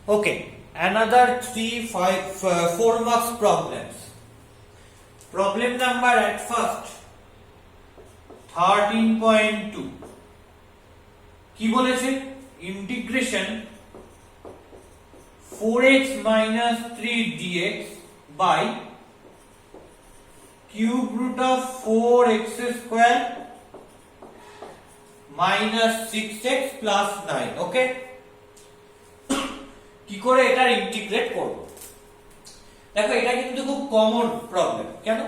Okay, another 4 marks problems. Problem number at first 13.2 কি বলেছে integration 4x minus 3 dx by cube root of 4x square minus 6x plus 9. Okay, কি করে এটা integrate করব? দেখো এটা কিন্তু খুব কমন প্রবলেম। কেন?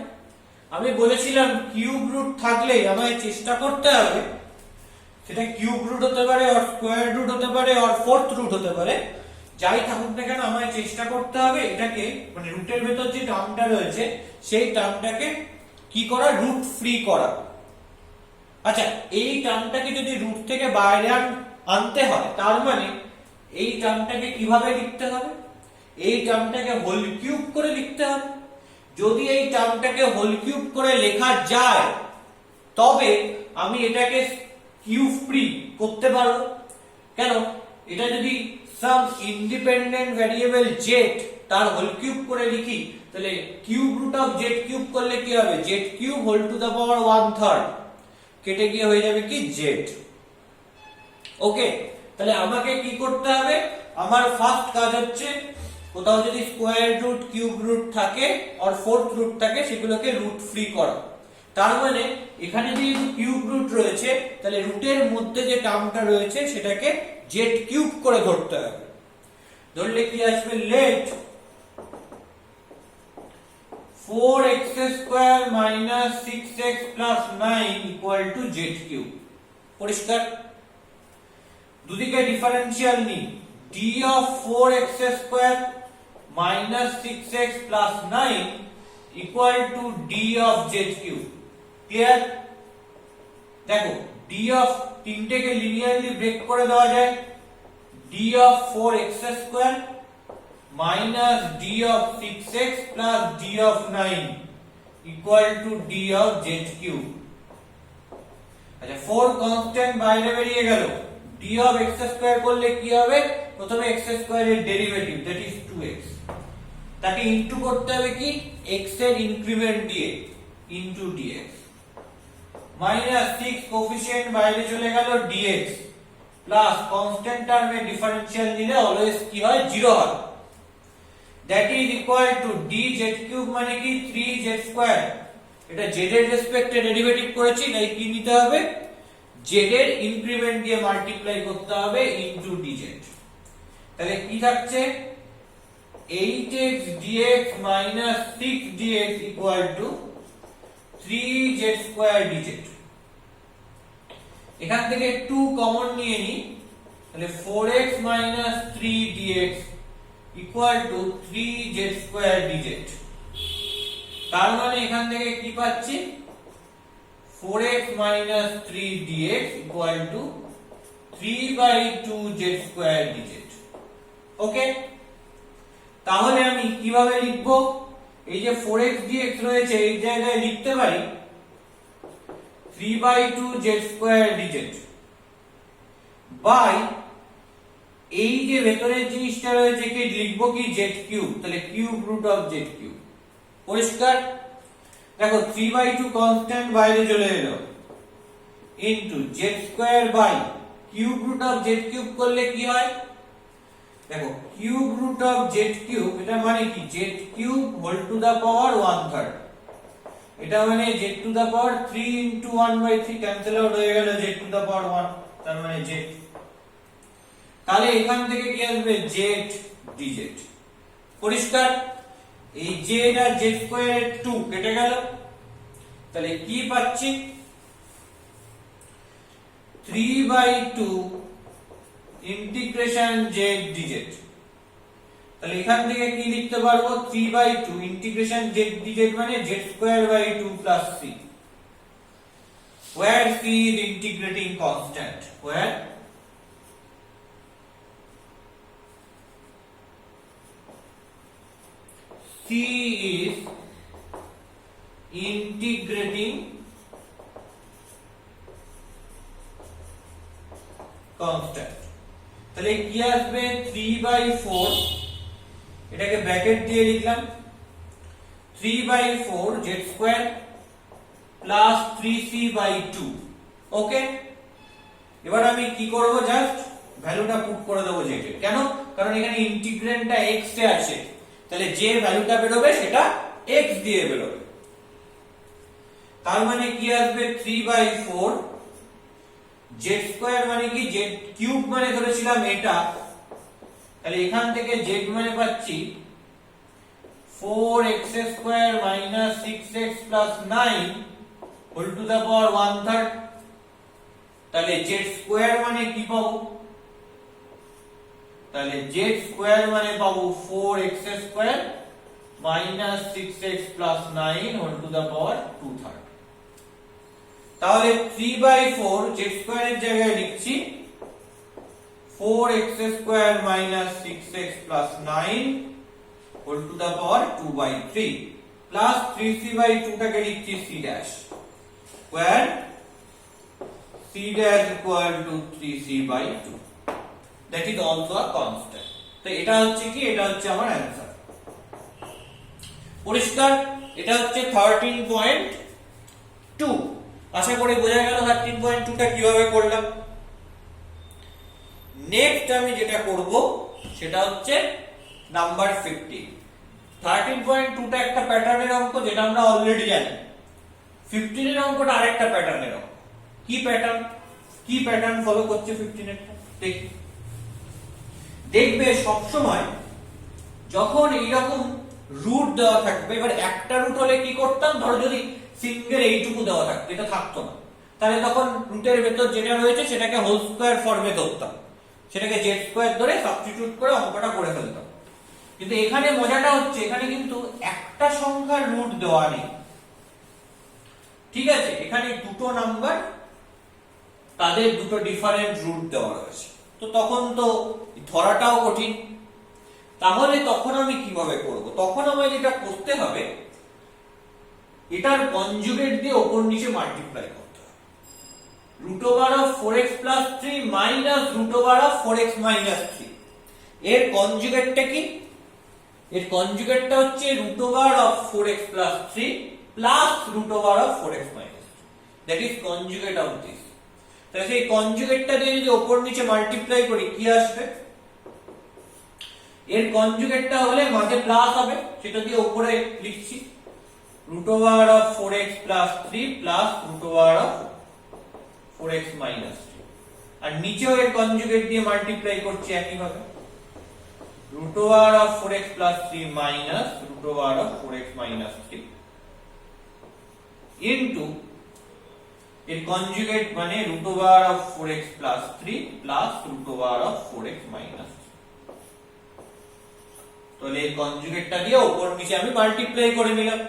আমি বলেছিলাম কিউব রুট থাকলেই আমায় চেষ্টা করতে হবে, সেটা কিউব রুট হতে পারে আর স্কয়ার রুট হতে পারে আর ফোর্থ রুট হতে পারে, যাই থাকুক না কেন আমায় চেষ্টা করতে হবে এটাকে মানে রুটের ভেতর যে টার্মটা রয়েছে সেই টার্মটাকে কি করা, রুট ফ্রি করা। আচ্ছা, এই টার্মটাকে যদি রুট থেকে বাইরে আনতে হয় তার মানে এই টার্মটাকে কিভাবে লিখতে হবে? এই টার্মটাকে হোল কিউব করে লিখতে হবে। যদি এই টার্মটাকে হোল কিউব করে লেখা যায় তবে আমি এটাকে কিউব ফ্রি করতে পারবো। কেন? এটা যদি সাম ইন্ডিপেন্ডেন্ট ভ্যারিয়েবল z তার হোল কিউব করে লিখি তাহলে cube root of z cube করলে কি হবে, z cube whole to the power 1/3 কেটে গিয়ে হয়ে যাবে কি z। ওকে, তাহলে আমাকে কি করতে হবে? আমার ফার্স্ট কাজ হচ্ছে কোথাও যদি স্কয়ার রুট কিউব রুট থাকে আর ফোর্থ রুট থাকে সেগুলোকে রুট ফ্রি করা। তার মানে এখানে যেহেতু কিউব রুট রয়েছে তাহলে রুটের মধ্যে যে টার্মটা রয়েছে সেটাকে z কিউব করে ধরতে হবে। ধরলে কি আসবে, let 4x square minus 6x plus 9 equal to z cube. পরিষ্কার? দুদিকে ডিফারেন্সিয়াল নিই, d of 4x square minus 6x plus 9 equal to d of z cube. Clear? দেখো d of তিনটেকে লিনিয়ারলি ব্রেক করে দেওয়া যায়, d of 4x square minus d of 6x plus d of 9 equal to d of z cube. আচ্ছা, 4 constant বাইরে বেরিয়ে গেল, d of x square করলে কি হবে? প্রথমে x square এর ডেরিভেটিভ that is 2x, তাকে ইনটু করতে হবে কি x এর ইনক্রিমেন্ট দিয়ে ইনটু dx মাইনাস 6 কোএফিশিয়েন্ট বাইরে চলে গেল dx প্লাস কনস্ট্যান্ট টার্মে ডিফারেন্সিয়াল নিলে অলওয়েজ কি হয়, 0 হয়। That is equal to dz cube মানে কি 3z স্কয়ার। এটা z এর রেসপেক্টে ডেরিভেটিভ করেছি তাই কি নিতে হবে, z এর ইনক্রিমেন্ট দিয়ে মাল্টিপ্লাই করতে হবে ইনটু dz। তাহলে কি থাকছে, 8x dx minus 6 dx equal to 3z square dz। এখান থেকে 2 কমন নিয়ে নি, তাহলে 4x minus 3 dx equal to 3z square dz। তার মানে এখান থেকে কি পাচ্ছি, 4x minus 3 dx equal to 3/2z square dz। ওকে, তাহলে আমি কিভাবে লিখব? এই যে 4x dx রয়েছে এই জায়গায় লিখতে পারি 3/2z square dz বাই এই যে ভেতরের জিনিসটা রয়েছে কি লিখব কি z কিউব, তাহলে cube root of z cube. পরিষ্কার? দেখো 3/2 কনস্ট্যান্ট বাইরে চলে এলো into z square by cube root of z cube করলে কি হয়, দেখো cube root of z cube এটা মানে কি z cube whole to the power 1/3, এটা মানে z to the power 3 into 1/3 cancel out হয়ে গেল z টু দা পাওয়ার 1, তার মানে z। তাহলে এখান থেকে কি আসবে, z dz। পরিষ্কার? এই z আর z স্কয়ার 2 কেটে গেল, তাহলে কি পাচ্ছি 3/2 ইন্টিগ্রেশন z dz। তাহলে এখান থেকে কি লিখতে পারবো, 3/2 ইন্টিগ্রেশন z dz মানে z square by 2 plus c, where c is integrating constant, where c is integrating constant। তাহলে কি আসবে 3/4, এটাকে ব্র্যাকেট দিয়ে লিখলাম 3/4 z স্কয়ার প্লাস 3c/2। ওকে, এবার আমি কি করব, জাস্ট ভ্যালুটা পুট করে দেবো z এর। কেন? কারণ এখানে ইন্টিগ্র্যান্ডটা x এ আছে, তাহলে যে ভ্যালুটা বেরোবে সেটা x দিয়ে বেরোবে। তার মানে কি আসবে 3/4 z স্কয়ার মানে কি z কিউব মানে ধরেছিলাম এটা, তাহলে এখান থেকে z মানে পাচ্ছি 4x square minus 6x plus 9 whole to the power 1/3। তাহলে z স্কয়ার মানে কি পাবো? তাহলে z স্কয়ার মানে পাবো 4x square minus 6x plus 9 whole to the power 2/3। তাহলে 3/4 z স্কয়ারের জায়গায় লিখছি 4x square minus 6x plus 9 whole to the power 2/3 plus 3c/2 টাকে লিখছি c dash square c dash equal to 3c/2, that is also a constant. তো এটা হচ্ছে কি, এটা হচ্ছে আমার অ্যানসার। পরিষ্কার? এটা হচ্ছে 13.2। আশা করি বোঝা গেল 13.2 টা কিভাবে করলাম। নেক্সট আমি যেটা করব সেটা হচ্ছে নাম্বার 15। 13.2 টা একটা প্যাটার্নের অঙ্ক, যেটা আমরা অলরেডি জানি। 15 এর অঙ্কটা আরেকটা প্যাটার্নের অঙ্ক। কি প্যাটার্ন? কি প্যাটার্ন ফলো করছে 15 এরটা দেখি। দেখবে সব সময় যখন এইরকম রুট দেওয়া থাকবে, এবার একটা রুট হলে কি করতাম, ধরো যদি সিঙ্গেল এইটুকু দেওয়া থাকতো, এটা থাকতো না, তাহলে তখন রুটের ভেতর যেটা রয়েছে সেটাকে হোল স্কয়ার ফর্মে ধরতাম, সেটাকে জেড স্কয়ার ধরে সাবস্টিটিউট করে অঙ্কটা করে ফেলতাম। কিন্তু এখানে মজাটা হচ্ছে, এখানে কিন্তু একটা সংখ্যার রুট দেওয়া নেই, ঠিক আছে? এখানে দুটো নাম্বার, তাদের দুটো ডিফারেন্ট রুট দেওয়া রয়েছে, তো তখন তো ধরাটাও কঠিন। তাহলে তখন আমি কিভাবে করব? তখন আমায় যেটা করতে হবে, এটার কনজুগেট দিয়ে উপর নিচে মাল্টিপ্লাই করতে হবে। Root over of 4x plus 3 minus root over of 4x minus 3, এর কনজুগেটটা কি? এর কনজুগেটটা হচ্ছে root over of 4x plus 3 plus root over of 4x minus 3, that is conjugate of this. তাহলে সেই কনজুগেটটা দিয়ে যদি উপর নিচে মাল্টিপ্লাই করি কি আসবে? এর কনজুগেটটা হলে মাঝে প্লাস হবে, সেটা দিয়ে উপরে লিখছি root over of 4x plus 3 plus root over of 4x minus 3, আর নিচেও এর কনজুগেট দিয়ে মাল্টিপ্লাই করছি একই ভাবে, root over of 4x plus 3 minus root over of 4x minus 3 into এর কনজুগেট মানে root over of 4x plus 3 plus root over of 4x minus 3। তাহলে এই কনজুগেটটা দিয়ে উপর নিচে আমি মাল্টিপ্লাই করে নিলাম।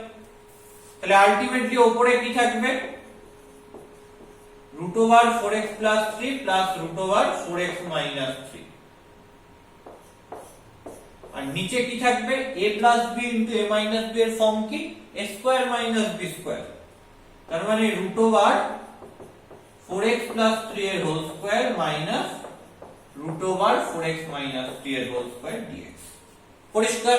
তাহলে আলটিমেটলি উপরে কি থাকবে? root over 4x plus 3 plus root over 4x minus 3, আর নিচে কি থাকবে? a plus b into a minus b এর ফর্ম কি? a square minus b square, তার মানে root over 4x plus 3 এর whole square minus root over 4x minus 3 এর whole square dx। পরিষ্কার?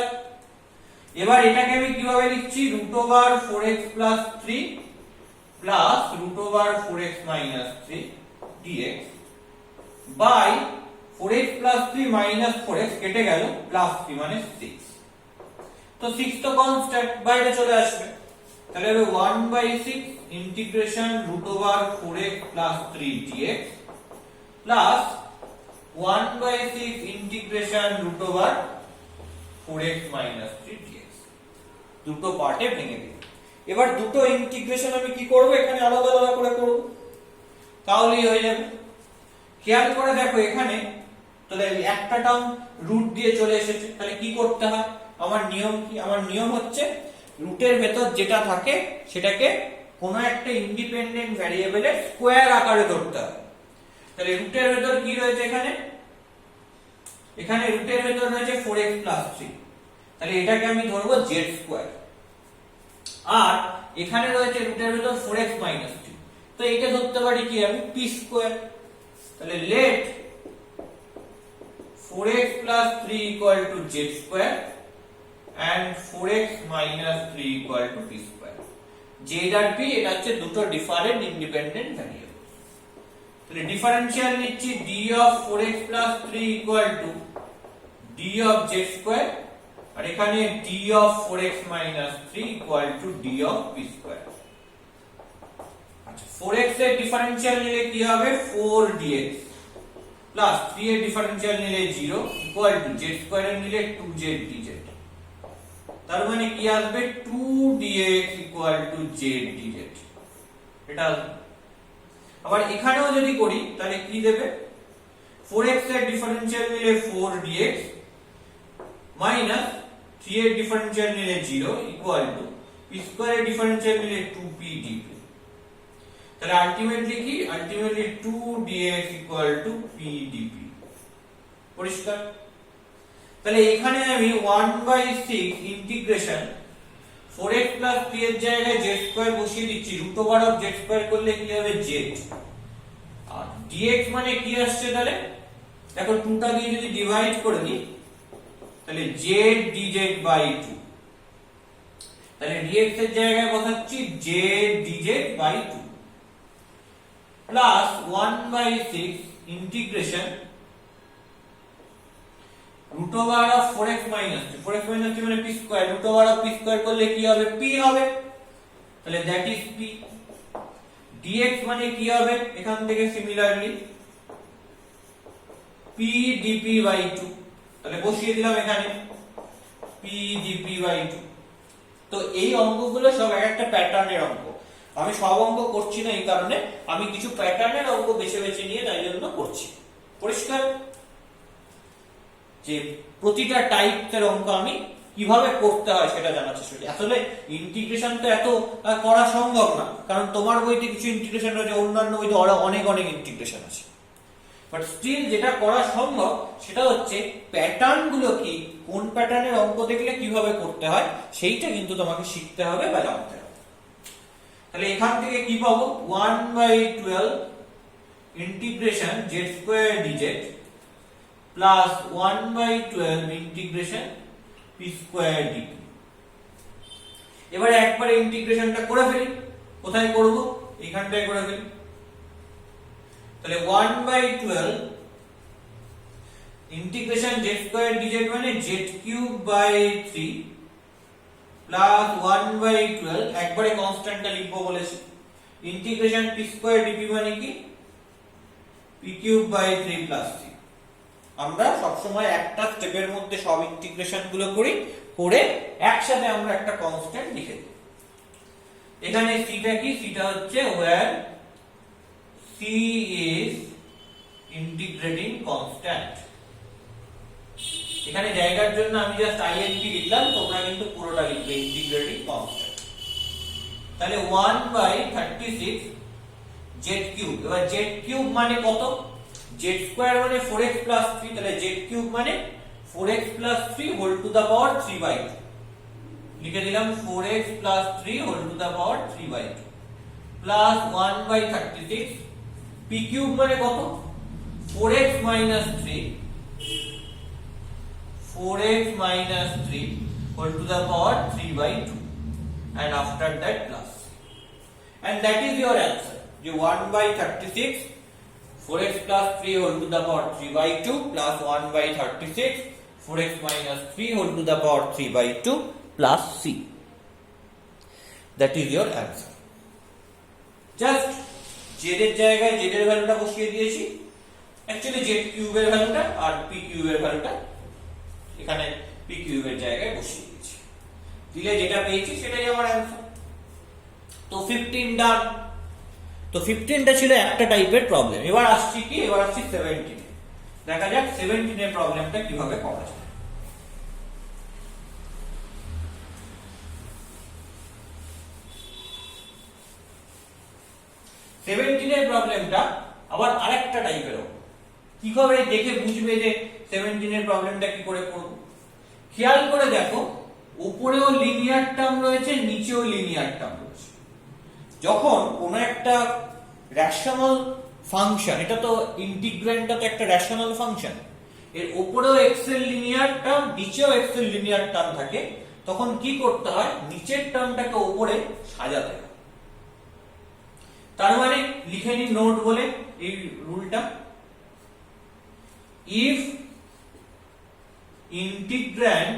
এবার এটাকে আমি কিভাবে লিখছি? root over 4x plus 3 plus root over 4x minus 3 dx by 4x plus 3 minus 4x কেটে গেল, plus 3 মানে 6, তো 6 তো কনস্ট্যান্ট, বাইরে চলে আসবে। তাহলে হবে 1/6 integration root over 4x plus 3 dx plus 1/6 integration root over 4x minus 3 dx, দুটো পার্টে ভেঙে দিই। এবার দুটো ইন্টিগ্রেশন আমি কি করব? এখানে আলাদা আলাদা করে করব, তাহলেই হয়ে যাবে। খেয়াল করে দেখো এখানে, তাহলে একটা টার্ম রুট দিয়ে চলে এসেছে, তাহলে কি করতে হয়? আমার নিয়ম কি? আমার নিয়ম হচ্ছে রুটের ভেতর যেটা থাকে সেটাকে কোনো একটা ইন্ডিপেন্ডেন্ট ভ্যারিয়েবলের স্কয়ার আকারে ধরতে হবে। তাহলে রুটের ভেতর কি রয়েছে এখানে? এখানে রুটের ভেতর রয়েছে 4x plus 3, তাহলে এটাকে আমি ধরবো z স্কয়ার, আর এখানে রয়েছে রুটের ভেতর 4x minus 3, তো এটা ধরতে পারি কি আমি? p square. তাহলে late 4x plus 3 equal to z square and 4x minus 3 equal to p square. z আর p এটা হচ্ছে দুটো ডিফারেন্ট ইন্ডিপেন্ডেন্ট ভ্যারিয়েবল। তাহলে ডিফারেনশিয়াল নিচ্ছি d of 4x plus 3 equal to d of z square আর এখানে d of 4x minus 3 equal to d of p square। আচ্ছা 4x এর differential নিলে কি হবে 4dx প্লাস 3 এর ডিফারেনশিয়াল নিলে 0 equal to z square এর নিলে 2z dz। তার মানে কি আসবে 2dx equal to z dz। এটা আবার এখানেও যদি করি তাহলে কি দেবে 4x এর ডিফারেনশিয়াল নিলে 4dx মাইনাস 3 এর ডিফারেনশিয়াল নিলে 0 ইকুয়াল টু p স্কয়ার এর ডিফারেনশিয়াল নিলে 2p dp। তাহলে আলটিমেটলি কি 2dx equal to p dp। পরিষ্কার? তাহলে এখানে আমি 1/6 ইন্টিগ্রেশন 4x 3 এর জায়গায় z স্কয়ার বসিয়ে দিচ্ছি √ অফ z স্কয়ার করলে কি হবে z আর dx মানে কি আসছে তাহলে দেখো 2 টা দিয়ে যদি ডিভাইড করে দিই তাহলে z dz বাই 2। তাহলে dx এর জায়গায় বসাচ্ছি z dz by 2 plus 1/6 integration √ of 4x minus 4x minus মানে p square √ of p square করলে কি হবে p হবে। তাহলে দ্যাট ইজ p। dx মানে কি হবে এখান থেকে সিমিলারলি p dp বাই 2। তাহলে বসিয়ে দিলাম এখানে p dp বাই 2। তো এই অঙ্কগুলো সব একটা প্যাটার্নের অঙ্ক। আমি সব অঙ্ক করছি না এই কারণে আমি কিছু প্যাটার্নের অঙ্ক বেছে বেছে নিয়ে তাই জন্য করছি। পরিষ্কার যে প্রতিটা টাইপের অঙ্ক আমি কিভাবে করতে হয় সেটা জানার চেষ্টা করি। আসলে ইন্টিগ্রেশন তো এত করা সম্ভব না কারণ তোমার বইতে কিছু ইন্টিগ্রেশন রয়েছে অন্যান্য বইতে অনেক অনেক ইন্টিগ্রেশন আছে। বাট স্টিল যেটা করা সম্ভব সেটা হচ্ছে প্যাটার্ন গুলো কি কোন প্যাটার্নের অঙ্ক দেখলে কিভাবে করতে হয় সেইটা কিন্তু তোমাকে শিখতে হবে বা জানতে হবে। তাহলে এখান থেকে কি পাবো 1/12 integration z square dz plus 1/12 integration p square dp। এবারে একবারে ইন্টিগ্রেশনটা করে ফেলি। কোথায় করব এখানটায় করে ফেলি। তাহলে 1/12 ইন্টিগ্রেশন z স্কয়ার dz মানে z কিউব বাই 3 প্লাস 1/12 একবারে কনস্ট্যান্টটা লিখবো বলেছি ইন্টিগ্রেশন p স্কয়ার dp মানে কি p কিউব বাই 3 প্লাস 3। আমরা সব সময় একটা স্টেপের মধ্যে সব ইন্টিগ্রেশন গুলো করি করে একসাথে আমরা একটা কনস্ট্যান্ট লিখে দিই। এখানে c টা কি c টা হচ্ছে where c is integrating constant। এখানে জায়গার জন্য আমি জাস্ট int লিখলাম তোমরা কিন্তু পুরোটা লিখবে ইন্টিগ্রেটিং কনস্ট্যান্ট। তাহলে 1/36 z কিউব। এবার z কিউব মানে কত z স্কয়ার মানে 4x 3 তাহলে z কিউব মানে 4x 3 whole to the power 3/2 লিখে দিলাম 4x 3 whole to the power 3/2 plus 1/36 p cube মানে কত 4x 3 whole to the power 3/2 and after that plus and that is your answer। जो 1/36 4x plus 3 whole to the power 3/2 plus 1/36 4x minus 3 whole to the power 3/2 plus c, that is your answer। just z এর জায়গায় z এর ভ্যালুটা বসিয়ে দিয়েছি actually z কিউবের ভ্যালুটা আর p কিউবের ভ্যালুটা এখানে p কিউবের জায়গায় বসিয়ে দিয়েছি দিলে যেটা পেয়েছি সেটাই আমার অ্যানসার। তো 15 ডান। তো 15টা ছিল একটা টাইপের প্রবলেম। এবার আসছি 17 দেখা যাক 17 এর প্রবলেমটা কিভাবে করা যায়। 17 এর প্রবলেমটা আবার আরেকটা টাইপের। কিভাবে দেখে বুঝবে যে 17 এর প্রবলেমটা কি করে করব? খেয়াল করে দেখো উপরেও লিনিয়ার টার্ম রয়েছে নিচেও লিনিয়ার টার্ম রয়েছে। যখন কোন একটা রেশনাল ফাংশন, এটা তো ইন্টিগ্র্যান্ডটা তো একটা রেশনাল ফাংশন, এর উপরেও x এর লিনিয়ার টার্ম নিচেও x এর লিনিয়ার টার্ম থাকে, তখন কি করতে হয়, নিচের টার্মটাকে উপরে সাজাতে হয়। তার মানে লিখে নি নোট বলে এই রুলটা, if integrand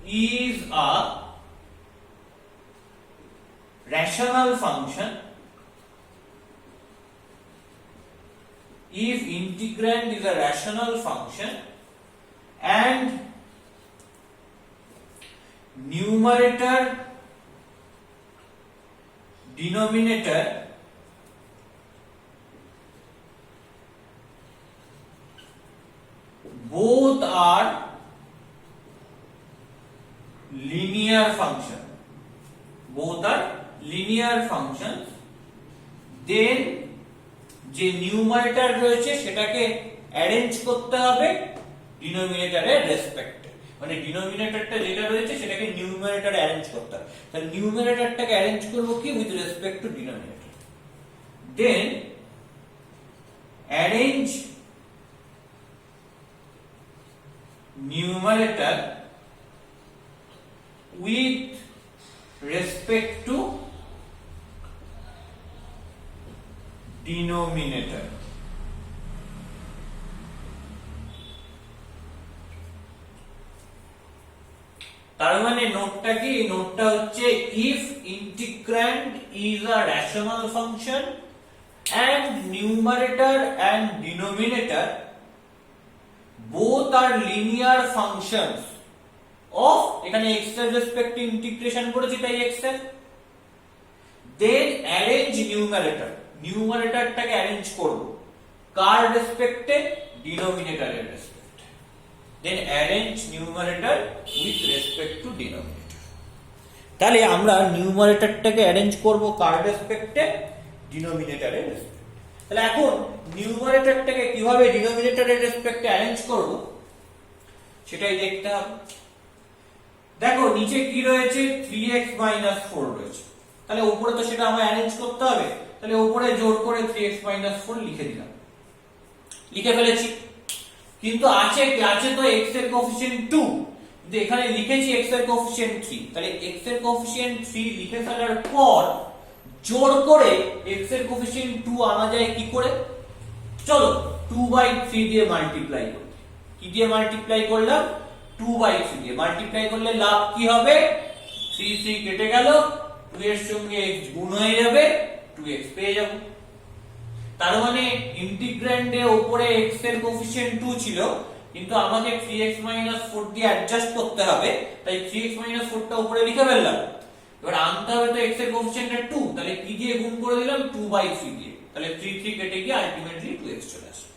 is a rational function, if integrand is a rational function and numerator denominator both are linear function, both are linear functions, then যে নিউমারেটর রয়েছে সেটাকে অ্যারেঞ্জ করতে হবে ডিনোমিনেটরের রেসপেক্টে, মানে ডিনোমিনেটরটা যেটা রয়েছে সেটাকে নিউমারেটরে অ্যারেঞ্জ করতে হবে। তাহলে নিউমারেটরটাকে অ্যারেঞ্জ করব কি, with respect to denominator. Then arrange numerator with respect to denominator. তার মানে নোটটা কি, নোটটা হচ্ছে if integrand is a rational function and numerator and denominator both are linear functions of, এখানে x এর রেসপেক্টে ইন্টিগ্রেশন করেছি তাই x এর, then arrange numerator, নিউমারেটরটাকে অ্যারেঞ্জ করব কার রেসপেক্টে, ডিনোমিনেটরের রেসপেক্টে, then arrange numerator with respect to denominator। তাহলে আমরা নিউমারেটরটাকে অ্যারেঞ্জ করব কার রেসপেক্টে, ডিনোমিনেটরের রেসপেক্টে। তাহলে এখন নিউমারেটরটাকে কিভাবে ডিনোমিনেটরের রেসপেক্টে অ্যারেঞ্জ করব সেটাই দেখতে হবে। দেখো নিচে কি রয়েছে, 3x 4 রয়েছে, তাহলে উপরে তো সেটা আমায় অ্যারেঞ্জ করতে হবে, তাহলে উপরে জোর করে 3x 4 লিখে দিলাম, লিখে ফেলেছি। কিন্তু আছে তো x এর কোএফিসিয়েন্ট 2, কিন্তু এখানে লিখেছি x এর কোএফিসিয়েন্ট 3, তাহলে x এর কোএফিসিয়েন্ট 3 লিখে ফেলার পর জোর করে x এর কোএফিসিয়েন্ট 2 আনা যায় কি করে, চলো 2/3 দিয়ে মাল্টিপ্লাই করি। কি দিয়ে মাল্টিপ্লাই করলাম, 2/3 দিয়ে মাল্টিপ্লাই করলে লাভ কি হবে, 3 কেটে গেল, 2 এর সঙ্গে x গুণ হয়ে যাবে, 2x পেয়ে যাব। তার মানে ইন্টিগ্র্যান্ডে উপরে x এর কোএফিসিয়েন্ট 2 ছিল, কিন্তু আমাকে 3x 4 দিয়ে অ্যাডজাস্ট করতে হবে, তাই 3x 4 টা উপরে লিখে ফেললাম। এবার আনতে হবে তো x এর কোএফিসিয়েন্ট 2, তাহলে কি দিয়ে গুণ করে দিলাম, 2/3 দিয়ে, তাহলে 3 কেটে গিয়ে আলটিমেটলি 2x চলে আসে।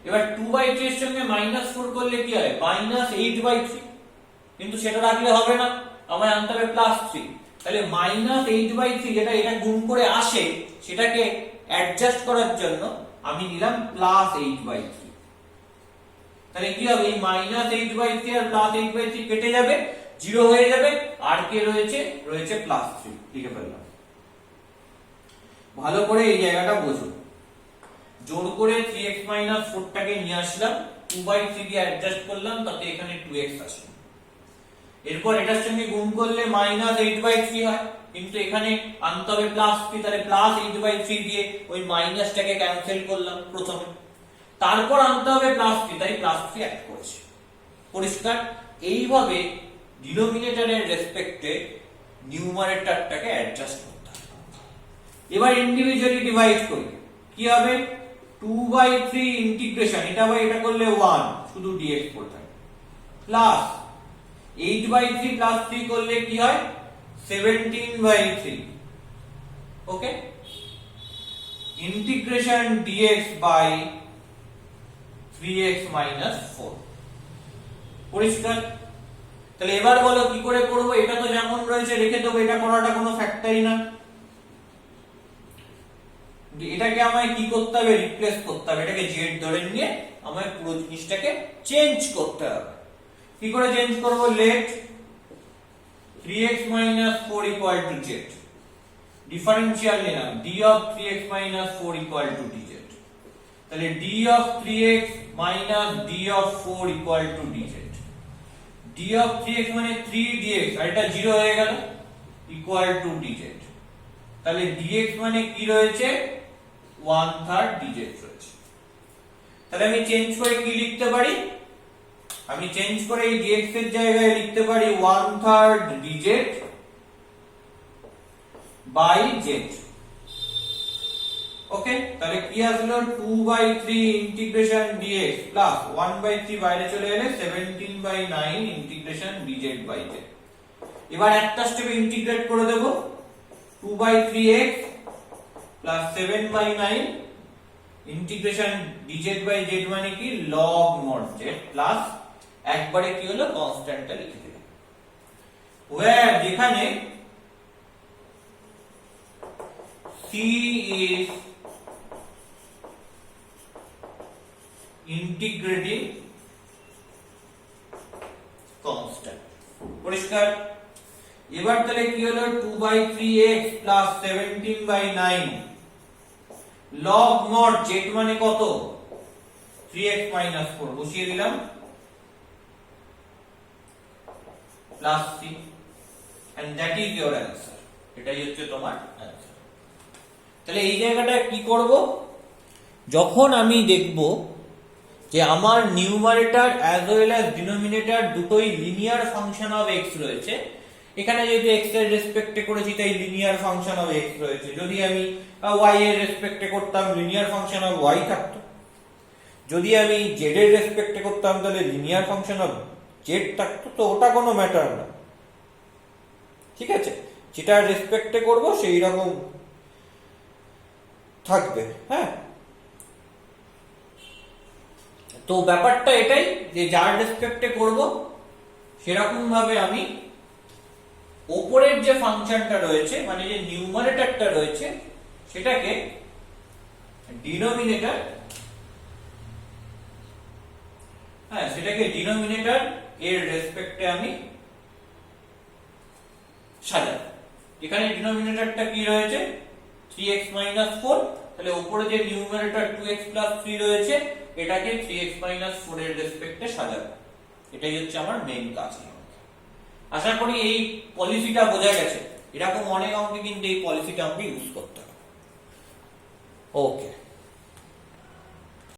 এবার 2/3 এর সঙ্গে -4 করলে কি হয়, -8/3, কিন্তু সেটা রাখলে হবে না, আমায় আনতে হবে +3, তাহলে -8/3 যেটা এটা গুণ করে আসে সেটাকে অ্যাডজাস্ট করার জন্য আমি নিলাম +8/3। তাহলে কি হবে, এই -8/3 আর +8/3 কেটে যাবে, 0 হয়ে যাবে, আর কে রয়েছে +3, লিখে ফেললাম। ভালো করে এই জায়গাটা বোঝো, জোর করে 3x 4 টাকে নিয়ে আসলাম, 2/3 দিয়ে অ্যাডজাস্ট করলাম, তাতে এখানে 2x আসে। এরপর এটার সঙ্গে গুণ করলে -8/3 হয়, কিন্তু এখানে আনতে হবে +3, তাহলে +8/3 দিয়ে ওই মাইনাসটাকে ক্যান্সেল করলাম প্রথমে, তারপর আনতে হবে +3, তাই +3 অ্যাড করেছি। পরিষ্কার? এইভাবে ডিনোমিনেটরের রেসপেক্টে নিউমারেটরটাকে অ্যাডজাস্ট করতে হবে। এবার ইন্ডিভিজুয়ালি ডিভাইড করি, কি হবে, 2/3 ইন্টিগ্রেশন, এটা বাই এটা করলে 1, শুধু dx পড়ে থাকে, প্লাস 8/3 + 3 করলে কি হয়, 17/3, ওকে, ইন্টিগ্রেশন dx বাই 3x 4। পরিষ্কার? তাহলে এবার বলো কি করে করব, এটা তো যেমন রয়েছে রেখে দেবো, এটা করাটা কোনো ফ্যাক্টরই না, এটাকে আমায় কি করতে হবে, রিপ্লেস করতে হবে, এটাকে z ধরে নিয়ে আমায় পুরো জিনিসটাকে চেঞ্জ করতে হবে। কি করে চেঞ্জ করব, লেট 3x 4 = z, ডিফারেন্সিয়াল নিলাম d of 3x minus 4 equal to dz, তাহলে d of 3x minus d of 4 equal to dz, d of 3x মানে 3 dx আর এটা 0 হয়ে গেল equal to dz, তাহলে dx মানে কি রয়েছে 1/3 dz রয়েছে। তাহলে আমি চেঞ্জ করে কি লিখতে পারি, আমি চেঞ্জ করে এই dx এর জায়গায় লিখতে পারি 1/3 dz by z। ওকে, তাহলে কি আসলো 2/3 ইন্টিগ্রেশন dx প্লাস 1/3 বাইরে চলে এলে 17/9 ইন্টিগ্রেশন dz by z। এবার একটা স্টেপে ইন্টিগ্রেট করে দেব 2/3x plus 7/9 integration dz by z মানে কি log mod z প্লাস একবারে কি হলো কনস্ট্যান্টটা লিখে দিলাম, where যেখানে c is integrating constant। পরিষ্কার? এবার তাহলে কি হলো 2/3x plus 17/9 log mod z মানে কত 3x minus 4 বসিয়ে দিলাম plus c and that is your answer। এটাই হচ্ছে তোমার অ্যানসার। তাহলে এই জায়গাটা কি করব, যখন আমি দেখব যে আমার numerator as well as denominator দুটোই লিনিয়ার ফাংশন অফ x রয়েছে, এখানে যেহেতু x এর রেসপেক্টে করেছি তাই লিনিয়ার ফাংশন অফ x রয়েছে, যদি আমি y এর রেসপেক্টে করতাম লিনিয়ার ফাংশন অফ y থাকতো, যদি আমি z এর রেসপেক্টে করতাম তাহলে লিনিয়ার ফাংশন অফ z থাকতো, তো ওটা কোনো ম্যাটার না, ঠিক আছে, যেটা রেসপেক্টে করব সেই রকম থাকবে। হ্যাঁ, তো ব্যাপারটা এটাই যে যার রেসপেক্টে করব সেরকম ভাবে আমি উপরের যে ফাংশনটা রয়েছে মানে যে নিউমারেটরটা রয়েছে সেটাকে ডিনোমিনেটর, হ্যাঁ সেটাকে ডিনোমিনেটর এর রেসপেক্টে আমি সাজাবো। এখানে ডিনোমিনেটরটা কি রয়েছে 3x minus 4, তাহলে উপরে যে নিউমারেটর 2x plus 3 রয়েছে এটাকে 3x minus 4 এর রেসপেক্টে সাজাবো। এটাই হচ্ছে আমার মেইন কাজ। আশা করি এই পলিসিটা বোঝা গেছে। এরকম অনেক অঙ্কে কিন্তু এই পলিসিটা আমাকে ইউজ করতে হবে। ওকে।